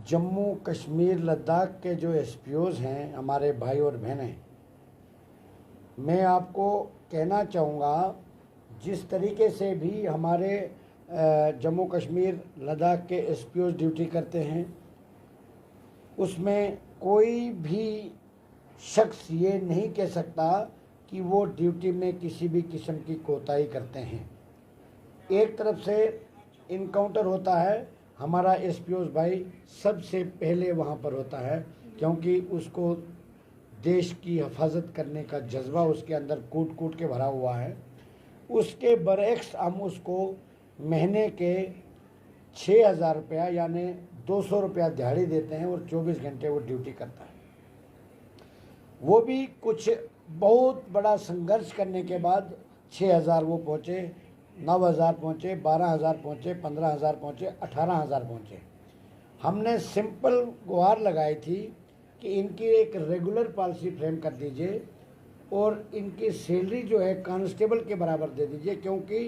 जम्मू कश्मीर लद्दाख के जो एसपीओज़ हैं हमारे भाई और बहनें, मैं आपको कहना चाहूँगा जिस तरीके से भी हमारे जम्मू कश्मीर लद्दाख के एसपीओज़ ड्यूटी करते हैं उसमें कोई भी शख्स ये नहीं कह सकता कि वो ड्यूटी में किसी भी किस्म की कोताही करते हैं। एक तरफ से इनकाउंटर होता है, हमारा एसपीओज़ भाई सबसे पहले वहाँ पर होता है क्योंकि उसको देश की हिफाजत करने का जज्बा उसके अंदर कूट कूट के भरा हुआ है। उसके बरक्स हम उसको महीने के 6,000 रुपया यानी 200 रुपया दिहाड़ी देते हैं और 24 घंटे वो ड्यूटी करता है। वो भी कुछ बहुत बड़ा संघर्ष करने के बाद 6,000 वो पहुँचे, 9,000 पहुँचे, 12,000 पहुँचे, 15,000 पहुँचे, 18,000 पहुँचे। हमने सिंपल गुहार लगाई थी कि इनकी एक रेगुलर पॉलिसी फ्रेम कर दीजिए और इनकी सैलरी जो है कांस्टेबल के बराबर दे दीजिए, क्योंकि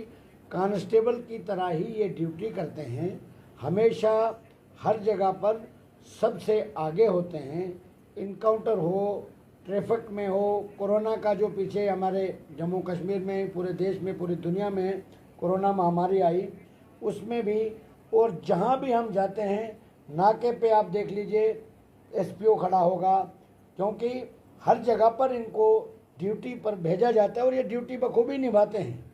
कांस्टेबल की तरह ही ये ड्यूटी करते हैं, हमेशा हर जगह पर सबसे आगे होते हैं। इनकाउंटर हो, ट्रैफिक में हो, कोरोना का जो पीछे हमारे जम्मू कश्मीर में, पूरे देश में, पूरी दुनिया में कोरोना महामारी आई उसमें भी, और जहाँ भी हम जाते हैं नाके पे आप देख लीजिए एसपीओ खड़ा होगा, क्योंकि हर जगह पर इनको ड्यूटी पर भेजा जाता है और ये ड्यूटी बखूबी निभाते हैं।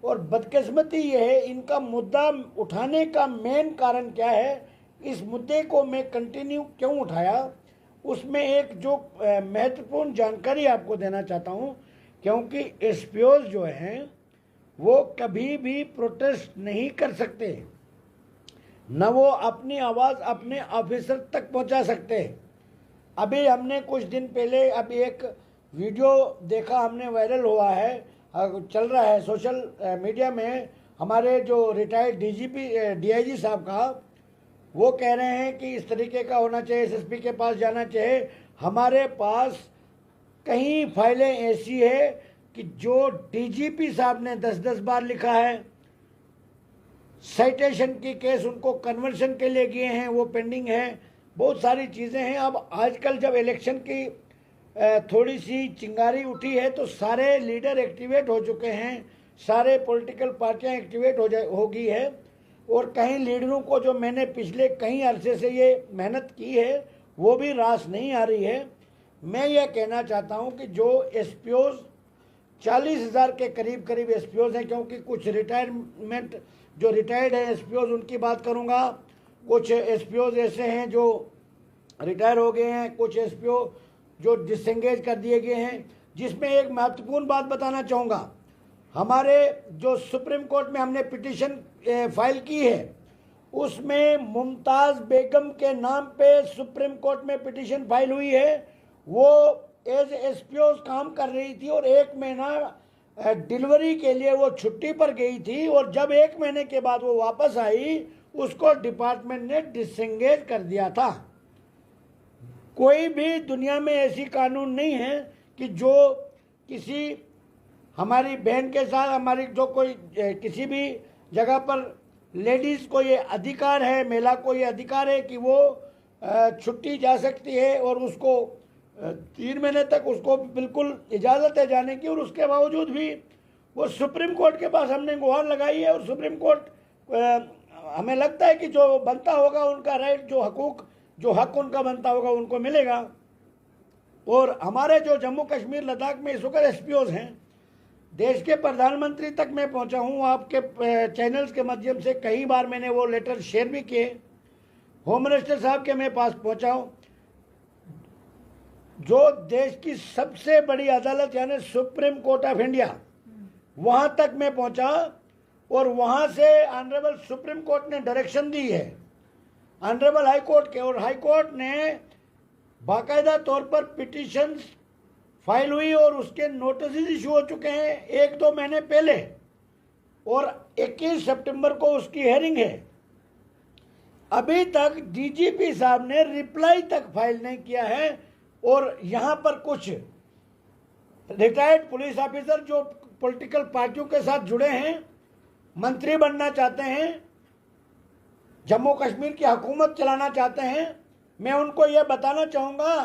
और बदकिस्मती ये है, इनका मुद्दा उठाने का मेन कारण क्या है, इस मुद्दे को मैं कंटिन्यू क्यों उठाया, उसमें एक जो महत्वपूर्ण जानकारी आपको देना चाहता हूँ, क्योंकि एसपीओज़ जो हैं वो कभी भी प्रोटेस्ट नहीं कर सकते, न वो अपनी आवाज़ अपने ऑफिसर तक पहुंचा सकते। अभी हमने कुछ दिन पहले अभी एक वीडियो देखा, हमने वायरल हुआ है, चल रहा है सोशल मीडिया में, हमारे जो रिटायर्ड डीआईजी साहब का, वो कह रहे हैं कि इस तरीके का होना चाहिए, एसएसपी के पास जाना चाहिए। हमारे पास कई फाइलें ऐसी है कि जो डीजीपी साहब ने 10-10 बार लिखा है, साइटेशन की केस उनको कन्वर्शन के लिए किए हैं, वो पेंडिंग है, बहुत सारी चीज़ें हैं। अब आजकल जब इलेक्शन की थोड़ी सी चिंगारी उठी है तो सारे लीडर एक्टिवेट हो चुके हैं, सारे पॉलिटिकल पार्टियां एक्टिवेट हो गई है, और कई लीडरों को जो मैंने पिछले कई अरसे से ये मेहनत की है वो भी रास नहीं आ रही है। मैं ये कहना चाहता हूँ कि जो एसपीओज़ 40,000 के करीब एसपीओज़ हैं, क्योंकि कुछ रिटायरमेंट जो रिटायर्ड हैं एसपीओज़ उनकी बात करूँगा, कुछ एसपीओज़ ऐसे हैं जो रिटायर हो गए हैं, कुछ एसपीओ जो डिसएंगेज कर दिए गए हैं। जिसमें एक महत्वपूर्ण बात बताना चाहूँगा, हमारे जो सुप्रीम कोर्ट में हमने पिटीशन फाइल की है उसमें मुमताज़ बेगम के नाम पे सुप्रीम कोर्ट में पिटीशन फाइल हुई है। वो एज एसपीओ काम कर रही थी और 1 महीना डिलीवरी के लिए वो छुट्टी पर गई थी, और जब 1 महीने के बाद वो वापस आई उसको डिपार्टमेंट ने डिसएंगेज कर दिया था। कोई भी दुनिया में ऐसी कानून नहीं है कि जो किसी हमारी बहन के साथ, हमारी जो कोई किसी भी जगह पर लेडीज़ को ये अधिकार है, महिला को ये अधिकार है कि वो छुट्टी जा सकती है, और उसको 3 महीने तक उसको बिल्कुल इजाज़त है जाने की, और उसके बावजूद भी वो सुप्रीम कोर्ट के पास हमने गुहार लगाई है, और सुप्रीम कोर्ट हमें लगता है कि जो बनता होगा उनका राइट, जो हक उनका बनता होगा उनको मिलेगा। और हमारे जो जम्मू कश्मीर लद्दाख में इस वक्त एसपीओज़ हैं, देश के प्रधानमंत्री तक मैं पहुंचा हूं, आपके चैनल्स के माध्यम से कई बार मैंने वो लेटर शेयर भी किए, होम मिनिस्टर साहब के मैं पास पहुंचा हूं, जो देश की सबसे बड़ी अदालत यानी सुप्रीम कोर्ट ऑफ इंडिया, वहां तक मैं पहुंचा, और वहां से ऑनरेबल सुप्रीम कोर्ट ने डायरेक्शन दी है ऑनरेबल हाई कोर्ट के, और हाई कोर्ट ने बाकायदा तौर पर पिटीशन फाइल हुई और उसके नोटिस इशू हो चुके हैं 1-2 महीने पहले, और 21 सितंबर को उसकी हेयरिंग है। अभी तक डीजीपी साहब ने रिप्लाई तक फाइल नहीं किया है, और यहाँ पर कुछ रिटायर्ड पुलिस ऑफिसर जो पॉलिटिकल पार्टियों के साथ जुड़े हैं, मंत्री बनना चाहते हैं, जम्मू कश्मीर की हुकूमत चलाना चाहते हैं, मैं उनको ये बताना चाहूँगा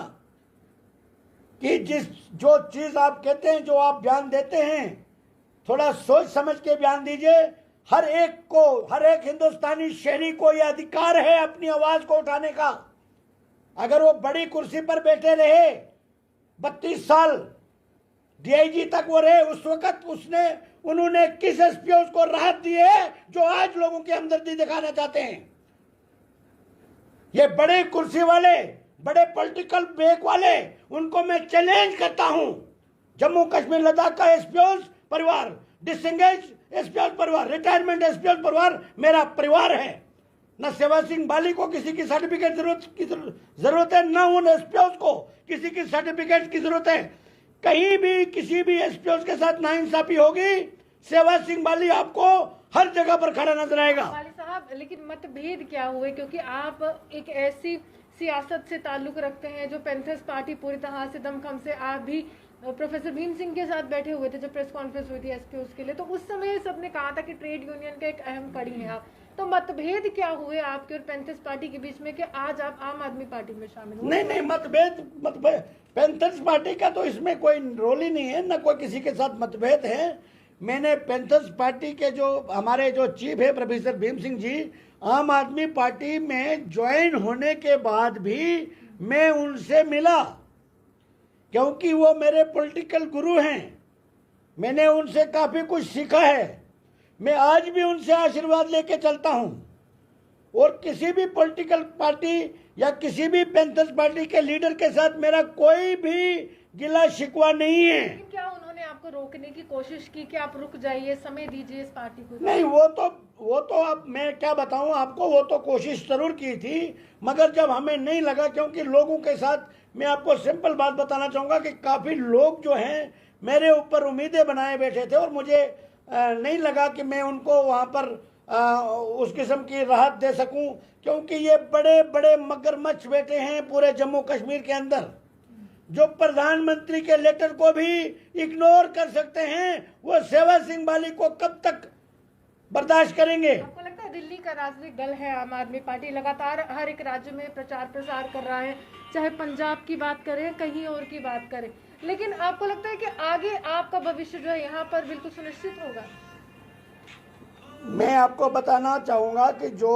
कि जो चीज़ आप कहते हैं, जो आप बयान देते हैं, थोड़ा सोच समझ के बयान दीजिए। हर एक हिंदुस्तानी शहरी को यह अधिकार है अपनी आवाज़ को उठाने का। अगर वो बड़ी कुर्सी पर बैठे रहे, 32 साल डीआईजी तक वो रहे, उस वक्त उन्होंने किस एसपीओ को राहत दी है जो आज लोगों की हमदर्दी दिखाना चाहते हैं? ये बड़े कुर्सी वाले, बड़े पॉलिटिकल ब्रेक वाले, उनको मैं चैलेंज करता हूं। जम्मू कश्मीर लद्दाख का एसपीओ परिवार, डिसएंगेज एसपीओ परिवार, रिटायरमेंट एसपीओ परिवार मेरा परिवार है। न सेवा सिंह बाली को किसी की सर्टिफिकेट जरूरत है, न उन एसपीओ को किसी की सर्टिफिकेट की जरूरत है। कहीं भी किसी भी एसपीओ के साथ नाइंसाफी होगी, सेवा सिंह बाली आपको हर जगह पर खड़ा नजर आएगा। बाली साहब, लेकिन मतभेद क्या हुए? क्योंकि आप एक ऐसी सियासत से ताल्लुक रखते हैं जो पैंथर्स पार्टी पूरी तरह से दमखम से, आप भी प्रोफेसर भीम सिंह के साथ बैठे हुए थे जब प्रेस कॉन्फ्रेंस हुई थी एसपीओ के लिए, तो उस समय सबने कहा था कि ट्रेड यूनियन का एक अहम कड़ी है आप। तो मतभेद क्या हुए आपके और पैंथर्स पार्टी के बीच में कि आज आप आम आदमी पार्टी में शामिल हुए? नहीं, मतभेद पैंथर्स पार्टी का तो इसमें कोई रोल ही नहीं है, न कोई किसी के साथ मतभेद है। मैंने पैंथर्स पार्टी के जो हमारे जो चीफ है प्रोफेसर भीम सिंह जी, आम आदमी पार्टी में ज्वाइन होने के बाद भी मैं उनसे मिला, क्योंकि वो मेरे पॉलिटिकल गुरु हैं। मैंने उनसे काफ़ी कुछ सीखा है। मैं आज भी उनसे आशीर्वाद लेके चलता हूं, और किसी भी पॉलिटिकल पार्टी या किसी भी पैंथर्स पार्टी के लीडर के साथ मेरा कोई भी गिला शिकवा नहीं है। क्या उन्होंने आपको रोकने की कोशिश की कि आप रुक जाइए, समय दीजिए इस पार्टी को? नहीं, वो तो अब मैं क्या बताऊं आपको, वो तो कोशिश जरूर की थी, मगर जब हमें नहीं लगा, क्योंकि लोगों के साथ मैं आपको सिंपल बात बताना चाहूँगा कि काफ़ी लोग जो हैं मेरे ऊपर उम्मीदें बनाए बैठे थे, और मुझे नहीं लगा कि मैं उनको वहाँ पर उस किस्म की राहत दे सकूं, क्योंकि ये बड़े बड़े मगरमच्छ बैठे हैं पूरे जम्मू कश्मीर के अंदर, जो प्रधानमंत्री के लेटर को भी इग्नोर कर सकते हैं। वो सेवा सिंह बाली को कब तक बर्दाश्त करेंगे? आपको लगता है दिल्ली का राजनीतिक दल है आम आदमी पार्टी, लगातार हर एक राज्य में प्रचार प्रसार कर रहा है, चाहे पंजाब की बात करें, कहीं और की बात करें, लेकिन आपको लगता है कि आगे आपका भविष्य जो है यहाँ पर बिल्कुल सुनिश्चित होगा? मैं आपको बताना चाहूँगा कि जो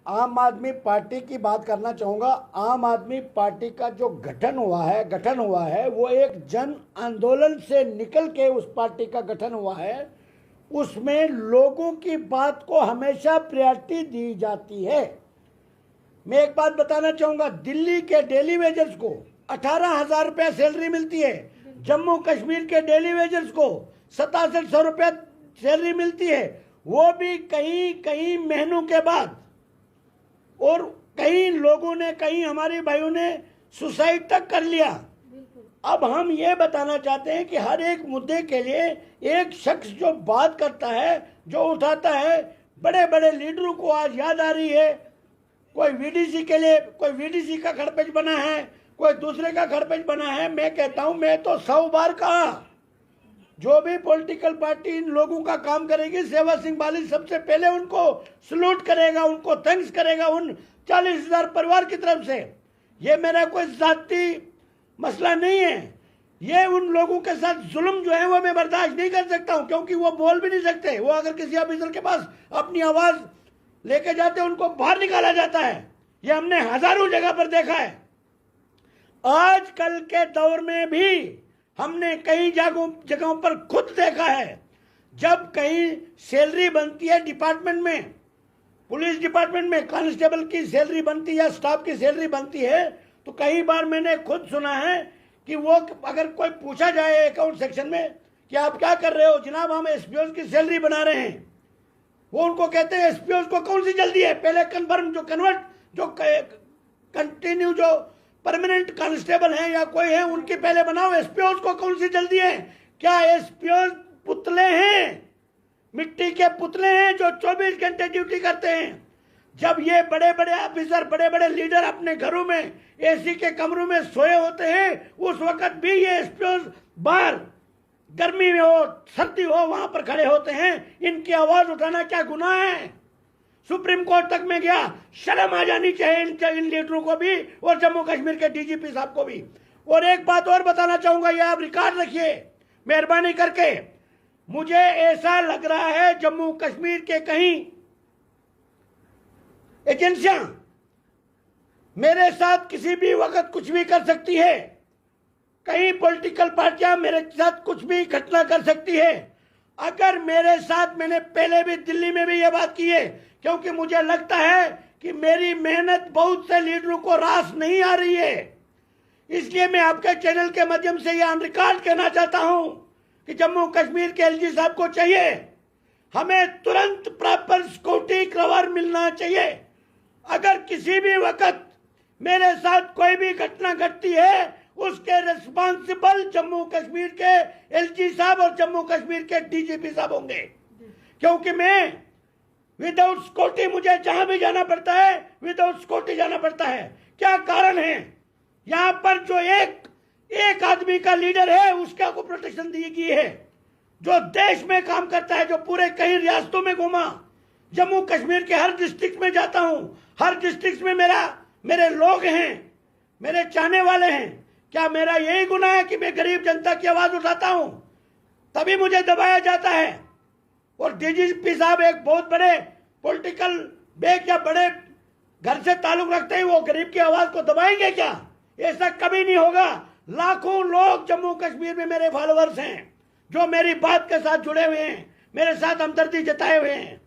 आम आदमी पार्टी की बात करना चाहूँगा, आम आदमी पार्टी का जो गठन हुआ है वो एक जन आंदोलन से निकल के उस पार्टी का गठन हुआ है। उसमें लोगों की बात को हमेशा प्रायोरिटी दी जाती है। मैं एक बात बताना चाहूँगा, दिल्ली के डेली वेजर्स को 18,000 रुपया सैलरी मिलती है, जम्मू कश्मीर के डेली वेजर्स को 6700 रुपया सैलरी मिलती है, वो भी कई महीनों के बाद, और कई लोगों ने, कई हमारे भाइयों ने सुसाइड तक कर लिया। अब हम ये बताना चाहते हैं कि हर एक मुद्दे के लिए एक शख्स जो बात करता है, जो उठाता है, बड़े बड़े लीडरों को आज याद आ रही है, कोई वीडीसी के लिए, कोई वीडीसी का खड़पेच बना है, कोई दूसरे का खड़पेच बना है। मैं कहता हूं, मैं तो 100 बार कहा, जो भी पॉलिटिकल पार्टी इन लोगों का काम करेगी, सेवा सिंह बाली सबसे पहले उनको सलूट करेगा, उनको थैंक्स करेगा, उन 40,000 परिवार की तरफ से। ये मेरा कोई जाती मसला नहीं है, ये उन लोगों के साथ जुल्म जो है वो मैं बर्दाश्त नहीं कर सकता हूं, क्योंकि वो बोल भी नहीं सकते। वो अगर किसी ऑफिसर के पास अपनी आवाज लेके जाते हैं, उनको बाहर निकाला जाता है। ये हमने हजारों जगह पर देखा है। आजकल के दौर में भी हमने कई जगहों पर खुद देखा है, जब कहीं सैलरी बनती है डिपार्टमेंट में, पुलिस डिपार्टमेंट में कांस्टेबल की सैलरी बनती है या स्टाफ की सैलरी बनती है, तो कई बार मैंने खुद सुना है कि वो अगर कोई पूछा जाए अकाउंट सेक्शन में कि आप क्या कर रहे हो, जनाब हम एसपीओ की सैलरी बना रहे हैं, वो उनको कहते हैं एसपीओ को कौन सी जल्दी है, पहले कन्फर्म जो कंटिन्यू जो परमानेंट कांस्टेबल हैं या कोई है उनकी पहले बनाओ, एसपीओ को कौन सी जल्दी है? क्या एसपीओ पुतले हैं, मिट्टी के पुतले हैं जो 24 घंटे ड्यूटी करते हैं? जब ये बड़े बड़े ऑफिसर, बड़े बड़े लीडर अपने घरों में एसी के कमरों में सोए होते हैं, उस वक्त भी ये एसपीओ बाहर गर्मी में हो, सर्दी हो, वहां पर खड़े होते हैं। इनकी आवाज उठाना क्या गुनाह है? सुप्रीम कोर्ट तक में गया। शर्म आ जानी चाहिए इन लीडरों को भी और जम्मू कश्मीर के डीजीपी साहब को भी। और एक बात और बताना चाहूंगा, ये आप रिकॉर्ड रखिए मेहरबानी करके। मुझे ऐसा लग रहा है जम्मू कश्मीर के कहीं एजेंसियां मेरे साथ किसी भी वक्त कुछ भी कर सकती है, कहीं पॉलिटिकल पार्टियां मेरे साथ कुछ भी घटना कर सकती है। अगर मेरे साथ, मैंने पहले भी दिल्ली में भी यह बात की है, क्योंकि मुझे लगता है कि मेरी मेहनत बहुत से लीडरों को रास नहीं आ रही है, इसलिए मैं आपके चैनल के माध्यम से यह ऑन रिकॉर्ड कहना चाहता हूं कि जम्मू कश्मीर के एलजी साहब को चाहिए, हमें तुरंत प्रॉपर सिक्योरिटी कवर मिलना चाहिए। अगर किसी भी वक्त मेरे साथ कोई भी घटना घटती है, उसके रिस्पॉन्सिबल जम्मू कश्मीर के एलजी साहब और जम्मू कश्मीर के डीजीपी साहब होंगे, क्योंकि मैं विदाउट सिक्योरिटी, मुझे जहां भी जाना पड़ता है विदाउट सिक्योरिटी जाना पड़ता है। क्या कारण है? यहां पर जो एक आदमी का लीडर है उसका को प्रोटेक्शन दी गई है, जो देश में काम करता है, जो पूरे कई रियासतों में घूमा, जम्मू कश्मीर के हर डिस्ट्रिक्ट में जाता हूं, हर डिस्ट्रिक्ट में मेरे लोग हैं, मेरे चाहने वाले हैं। क्या मेरा यही गुनाह है कि मैं गरीब जनता की आवाज उठाता हूं तभी मुझे दबाया जाता है? और डीजीपी साहब एक बहुत बड़े पॉलिटिकल बैग या बड़े घर से ताल्लुक रखते हैं, वो गरीब की आवाज को दबाएंगे क्या? ऐसा कभी नहीं होगा। लाखों लोग जम्मू कश्मीर में मेरे फॉलोअर्स हैं, जो मेरी बात के साथ जुड़े हुए हैं, मेरे साथ हमदर्दी जताए हुए हैं।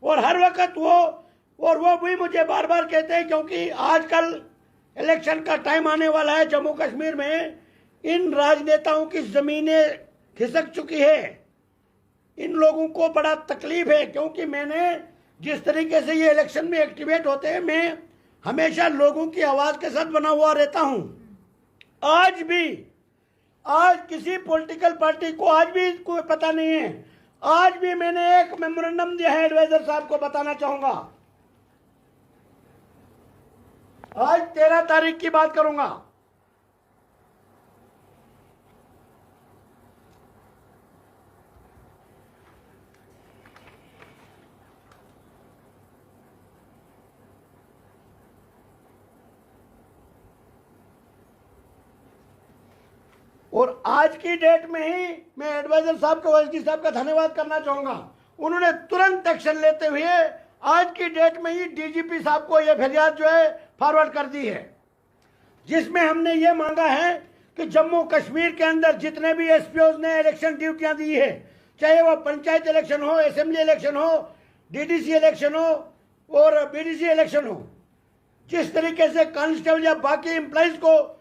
और हर वक्त वो भी मुझे बार बार कहते हैं, क्योंकि आजकल इलेक्शन का टाइम आने वाला है, जम्मू कश्मीर में इन राजनेताओं की जमीनें खिसक चुकी है, इन लोगों को बड़ा तकलीफ है, क्योंकि मैंने जिस तरीके से ये इलेक्शन में एक्टिवेट होते हैं, मैं हमेशा लोगों की आवाज के साथ बना हुआ रहता हूं। आज किसी पॉलिटिकल पार्टी को आज भी कोई पता नहीं है। आज भी मैंने एक मेमोरेंडम दिया है एडवाइजर साहब को, बताना चाहूंगा। आज 13 तारीख की बात करूंगा। और आज की डेट में ही मैं एडवाइजर साहब को, एसडी साहब का धन्यवाद करना चाहूंगा। उन्होंने तुरंत एक्शन लेते हुए आज की डेट में ही डीजीपी साहब को यह फरियाद जो है फॉरवर्ड कर दी है, जिसमें हमने ये मांगा है कि जम्मू कश्मीर के अंदर जितने भी एसपीओज ने इलेक्शन ड्यूटियां दी है, चाहे वो पंचायत इलेक्शन हो, असेंबली इलेक्शन हो, डीडीसी इलेक्शन हो और बीडीसी इलेक्शन हो, जिस तरीके से कांस्टेबल या बाकी एम्प्लॉइज को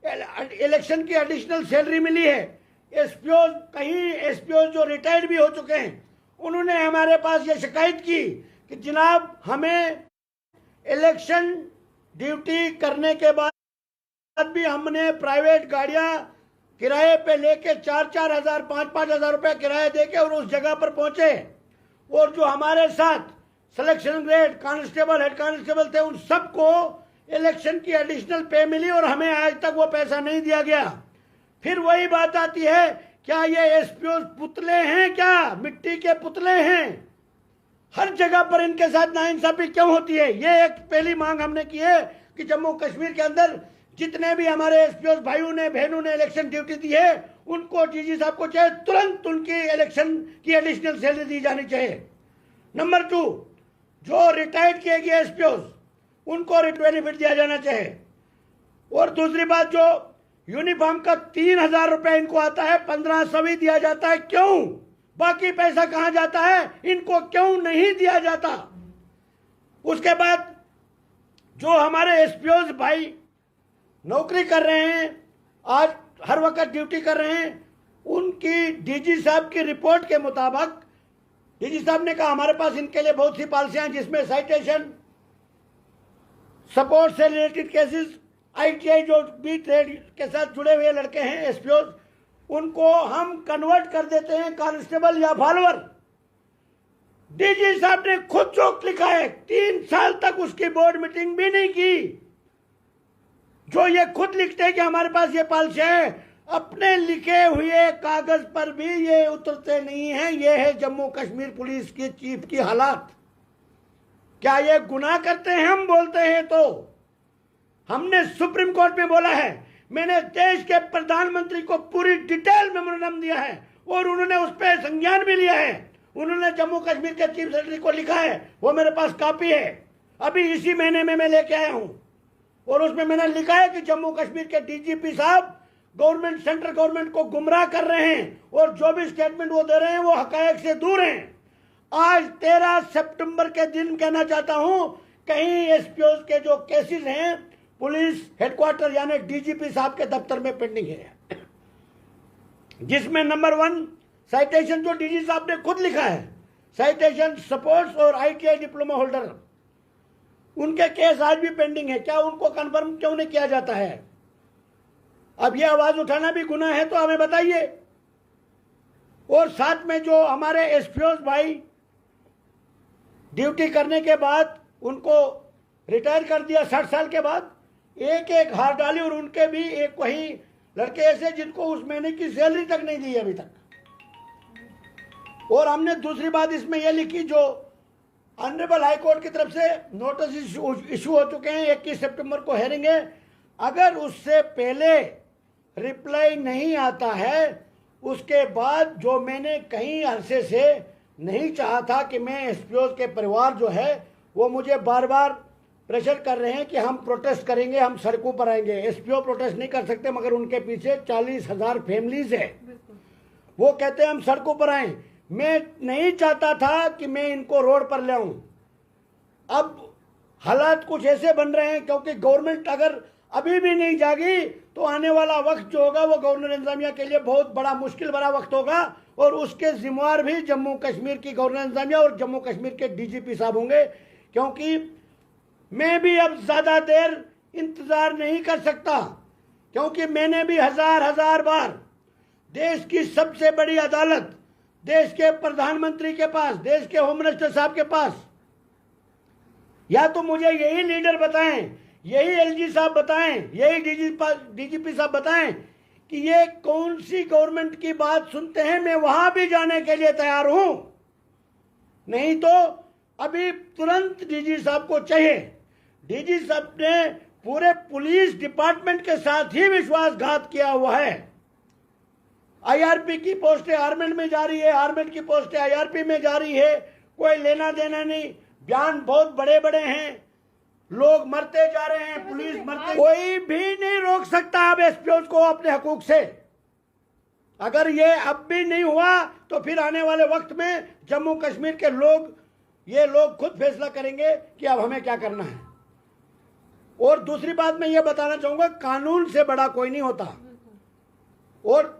इलेक्शन की एडिशनल सैलरी मिली है, एसपीओ, कहीं एसपीओ जो रिटायर्ड भी हो चुके हैं, उन्होंने हमारे पास ये शिकायत की कि जनाब हमें इलेक्शन ड्यूटी करने के बाद भी हमने प्राइवेट गाड़ियां किराए पे लेके 4-4 हजार 5-5 हजार रुपए किराया देके और उस जगह पर पहुंचे, और जो हमारे साथ selection grade constable, head constable थे, उन सबको इलेक्शन की एडिशनल पे मिली और हमें आज तक वो पैसा नहीं दिया गया। फिर वही बात आती है, क्या ये एसपीओ पुतले हैं? क्या मिट्टी के पुतले हैं? हर जगह पर इनके साथ नाइंसाफी क्यों होती है? ये एक पहली मांग हमने की है कि जम्मू कश्मीर के अंदर जितने भी हमारे एसपीओ भाइयों ने बहनों ने इलेक्शन ड्यूटी दी है, उनको डीजी साहब को चाहे तुरंत उनकी इलेक्शन की एडिशनल सैलरी दी जानी चाहिए। नंबर 2, जो रिटायर्ड किए गए एसपीओ उनको रिट बेनिफिट दिया जाना चाहिए। और दूसरी बात, जो यूनिफॉर्म का 3,000 रुपए इनको आता है, 1,500 ही दिया जाता है, क्यों? बाकी पैसा कहां जाता है? इनको क्यों नहीं दिया जाता? उसके बाद जो हमारे एसपीओ भाई नौकरी कर रहे हैं, आज हर वक्त ड्यूटी कर रहे हैं, उनकी डीजी साहब की रिपोर्ट के मुताबिक डीजी साहब ने कहा हमारे पास इनके लिए बहुत सी पॉलिसियां हैं, जिसमें साइटेशन, सपोर्ट से रिलेटेड केसेस, आईटीआई जो भी ट्रेड के साथ जुड़े हुए लड़के हैं एसपीओ, उनको हम कन्वर्ट कर देते हैं कांस्टेबल या फॉलोअर। डीजी साहब ने खुद चौक लिखा है, 3 साल तक उसकी बोर्ड मीटिंग भी नहीं की। जो ये खुद लिखते हैं कि हमारे पास ये पॉलिसी है, अपने लिखे हुए कागज पर भी ये उतरते नहीं हैं। ये है जम्मू कश्मीर पुलिस के चीफ की हालात। क्या ये गुनाह करते हैं? हम बोलते हैं तो हमने सुप्रीम कोर्ट में बोला है, मैंने देश के प्रधानमंत्री को पूरी डिटेल मेमोरेंडम दिया है और उन्होंने उस पर संज्ञान भी लिया है। उन्होंने जम्मू कश्मीर के चीफ सेक्रेटरी को लिखा है, वो मेरे पास कॉपी है, अभी इसी महीने में मैं लेके आया हूं। और उसमें मैंने लिखा है कि जम्मू कश्मीर के डीजीपी साहब गवर्नमेंट, सेंट्रल गवर्नमेंट को गुमराह कर रहे हैं और जो भी स्टेटमेंट वो दे रहे हैं वो हकायक से दूर हैं। आज 13 सितंबर के दिन कहना चाहता हूं, कहीं एसपीओ के जो केसेस हैं पुलिस हेडक्वार्टर यानी डीजीपी साहब के दफ्तर में पेंडिंग है, जिसमें नंबर 1 साइटेशन जो डीजी साहब ने खुद लिखा है, साइटेशन सपोर्ट्स और आईटीआई डिप्लोमा होल्डर, उनके केस आज भी पेंडिंग है। क्या उनको कंफर्म क्यों नहीं किया जाता है? अब ये आवाज उठाना भी गुनाह है तो हमें बताइए। और साथ में जो हमारे एसपीओ भाई ड्यूटी करने के बाद उनको रिटायर कर दिया 60 साल के बाद, एक एक हार डाली, और उनके भी एक वही लड़के ऐसे जिनको उस महीने की सैलरी तक नहीं दी अभी तक। और हमने दूसरी बात इसमें यह लिखी, जो ऑनरेबल हाई कोर्ट की तरफ से नोटिस इशू हो चुके हैं, 21 सितंबर को हेयरिंग है, अगर उससे पहले रिप्लाई नहीं आता है, उसके बाद जो मैंने कहीं अरसे से नहीं चाहा था कि मैं एसपीओ के परिवार जो है वो मुझे बार बार प्रेशर कर रहे हैं कि हम प्रोटेस्ट करेंगे, हम सड़कों पर आएंगे। एसपीओ प्रोटेस्ट नहीं कर सकते, मगर उनके पीछे 40,000 फैमिलीज है, वो कहते हैं हम सड़कों पर आए। मैं नहीं चाहता था कि मैं इनको रोड पर ले आऊं। अब हालात कुछ ऐसे बन रहे हैं, क्योंकि गवर्नमेंट अगर अभी भी नहीं जागी तो आने वाला वक्त जो होगा वो गवर्नर इंतजामिया के लिए बहुत बड़ा मुश्किल भरा वक्त होगा, और उसके जिम्मेवार भी जम्मू कश्मीर की गवर्नर इंतजामिया और जम्मू कश्मीर के डीजीपी साहब होंगे। क्योंकि मैं भी अब ज्यादा देर इंतजार नहीं कर सकता, क्योंकि मैंने भी हजार बार देश की सबसे बड़ी अदालत, देश के प्रधानमंत्री के पास, देश के होम मिनिस्टर साहब के पास, या तो मुझे यही लीडर बताएं, यही एलजी साहब बताएं, यही डीजीपी साहब बताएं कि ये कौन सी गवर्नमेंट की बात सुनते हैं, मैं वहां भी जाने के लिए तैयार हूं। नहीं तो अभी तुरंत डीजी साहब को चाहिए। डीजी साहब ने पूरे पुलिस डिपार्टमेंट के साथ ही विश्वासघात किया हुआ है। आईआरपी की पोस्टें आर्मेंट में जा रही है, आर्मेंट की पोस्टें आईआरपी में जा रही है, कोई लेना देना नहीं। बयान बहुत बड़े बड़े हैं, लोग मरते जा रहे हैं, पुलिस मरते, कोई भी नहीं रोक सकता अब एसपीओ को अपने हकूक से। अगर ये अब भी नहीं हुआ तो फिर आने वाले वक्त में जम्मू कश्मीर के लोग, ये लोग खुद फैसला करेंगे कि अब हमें क्या करना है। और दूसरी बात मैं ये बताना चाहूंगा, कानून से बड़ा कोई नहीं होता। और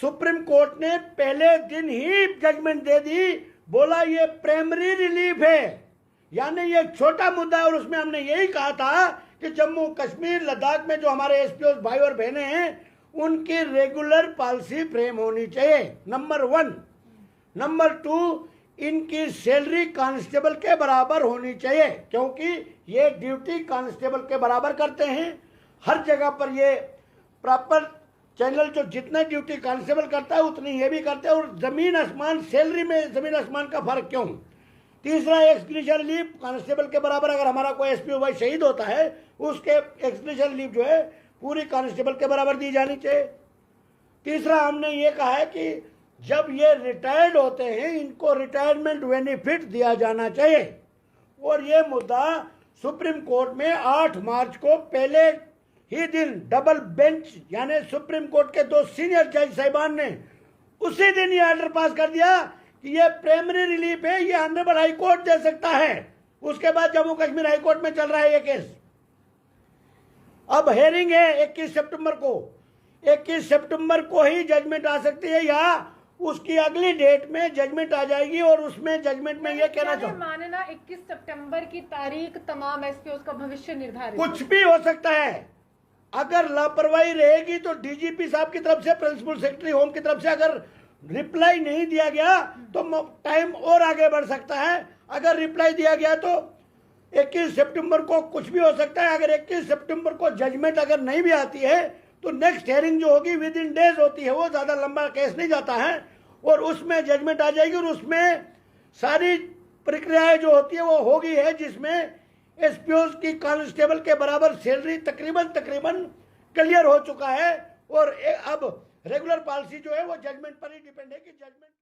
सुप्रीम कोर्ट ने पहले दिन ही जजमेंट दे दी, बोला ये प्राइमरी रिलीफ है, यानी ये छोटा मुद्दा है। और उसमें हमने यही कहा था कि जम्मू कश्मीर लद्दाख में जो हमारे एसपीओ भाई और बहनें हैं उनकी रेगुलर पॉलिसी फ्रेम होनी चाहिए, नंबर 1। नंबर 2, इनकी सैलरी कांस्टेबल के बराबर होनी चाहिए, क्योंकि ये ड्यूटी कांस्टेबल के बराबर करते हैं। हर जगह पर ये प्रॉपर चैनल, जो जितना ड्यूटी कांस्टेबल करता है उतनी ये भी करते हैं। और जमीन आसमान, सैलरी में जमीन आसमान का फर्क क्यों? तीसरा, एक्सक्रीशन लीव कांस्टेबल के बराबर। अगर हमारा कोई एसपीओ भाई शहीद होता है, उसके एक्सक्रीशन लीव जो है पूरी कांस्टेबल के बराबर दी जानी चाहिए। तीसरा, हमने ये कहा है कि जब ये रिटायर्ड होते हैं इनको रिटायरमेंट बेनिफिट दिया जाना चाहिए। और ये मुद्दा सुप्रीम कोर्ट में 8 मार्च को पहले ही दिन डबल बेंच यानी सुप्रीम कोर्ट के 2 सीनियर जज साहिबान ने उसी दिन ये ऑर्डर पास कर दिया कि ये प्राइमरी रिलीफ है, ये ऑनरेबल हाई कोर्ट दे सकता है। उसके बाद जम्मू कश्मीर हाई कोर्ट में चल रहा है ये केस। अब हेयरिंग है 21 सितंबर को। 21 सितंबर को ही जजमेंट आ सकती है, या उसकी अगली डेट में जजमेंट आ जाएगी। और उसमें जजमेंट में ये कहना चाहूँ, मानना 21 सितंबर की तारीख तमाम एसपीओ का भविष्य निर्धारित, कुछ भी हो सकता है। अगर लापरवाही रहेगी तो डीजीपी साहब की तरफ से, प्रिंसिपल सेक्रेटरी होम की तरफ से अगर रिप्लाई नहीं दिया गया तो टाइम और आगे बढ़ सकता है। अगर रिप्लाई दिया गया तो 21 सितंबर को कुछ भी हो सकता है। अगर 21 सितंबर को जजमेंट अगर नहीं भी आती है तो नेक्स्ट हेयरिंग जो होगी विद इन डेज होती है, वो ज्यादा लंबा केस नहीं जाता है, और उसमें जजमेंट आ जाएगी। और उसमें सारी प्रक्रियाएं जो होती है वो हो गई है, जिसमें एसपीओ की कांस्टेबल के बराबर सैलरी तकरीबन क्लियर हो चुका है। और अब रेगुलर पॉलिसी जो है वो जजमेंट पर ही डिपेंड है कि जजमेंट